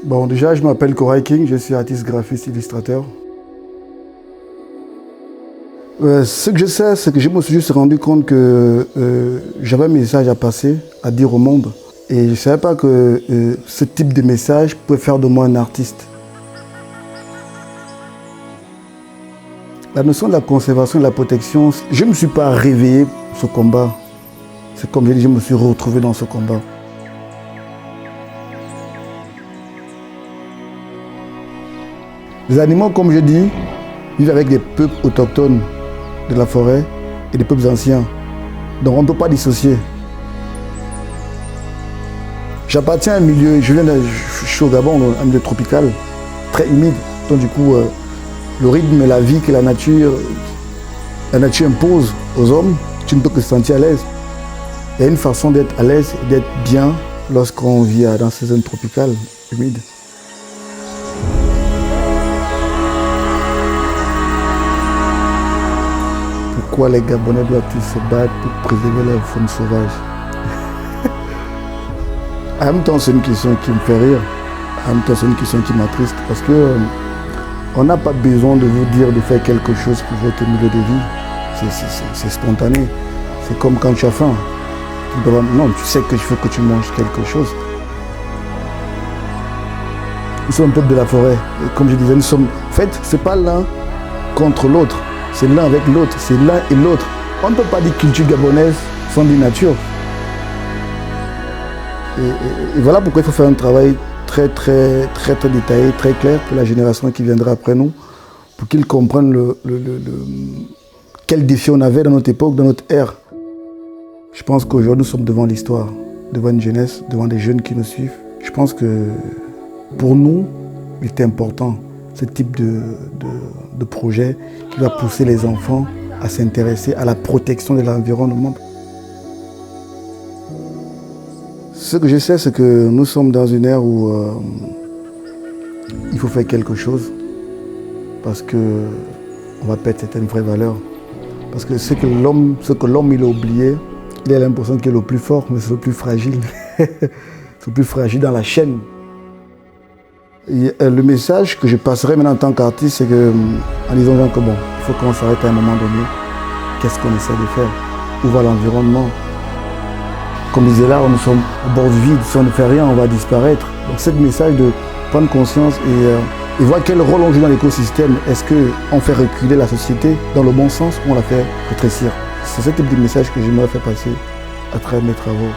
Bon, déjà, je m'appelle Koray King, je suis artiste graphiste illustrateur. Ce que je sais, c'est que je me suis juste rendu compte que j'avais un message à passer, à dire au monde. Et je ne savais pas que ce type de message pouvait faire de moi un artiste. La notion de la conservation et de la protection, je ne me suis pas réveillé pour ce combat. C'est comme je dis, je me suis retrouvé dans ce combat. Les animaux, comme je dis, vivent avec des peuples autochtones de la forêt et des peuples anciens. Donc on ne peut pas dissocier. J'appartiens à un milieu, je suis au Gabon, un milieu tropical, très humide. Donc du coup, le rythme et la vie que la nature impose aux hommes, tu ne peux que se sentir à l'aise. Il y a une façon d'être à l'aise et d'être bien lorsqu'on vit dans ces zones tropicales, humides. Pourquoi les Gabonais doivent-ils se battre pour préserver leur faune sauvage? En même temps, c'est une question qui me fait rire. En même temps, c'est une question qui m'attriste parce que on n'a pas besoin de vous dire de faire quelque chose pour votre milieu de vie. C'est spontané. C'est comme quand tu as faim. Non, tu sais qu'il faut que tu manges quelque chose. Nous sommes un peuple de la forêt. Et comme je disais, nous sommes... En fait, ce n'est pas l'un contre l'autre. C'est l'un avec l'autre. C'est l'un et l'autre. On ne peut pas dire culture gabonaise sans dire nature. Et voilà pourquoi il faut faire un travail très détaillé, très clair pour la génération qui viendra après nous, pour qu'ils comprennent quel défi on avait dans notre époque, dans notre ère. Je pense qu'aujourd'hui nous sommes devant l'histoire, devant une jeunesse, devant des jeunes qui nous suivent. Je pense que pour nous, il est important ce type de projet qui va pousser les enfants à s'intéresser à la protection de l'environnement. Ce que je sais, c'est que nous sommes dans une ère où il faut faire quelque chose parce qu'on va perdre certaines vraies valeurs. Parce que ce que l'homme il a oublié, il a l'impression qu'il est le plus fort, mais c'est le plus fragile. C'est le plus fragile dans la chaîne. Et le message que je passerai maintenant en tant qu'artiste, c'est en disant que bon, il faut qu'on s'arrête à un moment donné. Qu'est-ce qu'on essaie de faire? Où va l'environnement? Comme disait là, nous sommes au bord du vide. Si on ne fait rien, on va disparaître. Donc c'est le message de prendre conscience et voir quel rôle on joue dans l'écosystème. Est-ce qu'on fait reculer la société dans le bon sens ou on la fait rétrécir? C'est ce type de message que j'aimerais faire passer à travers mes travaux.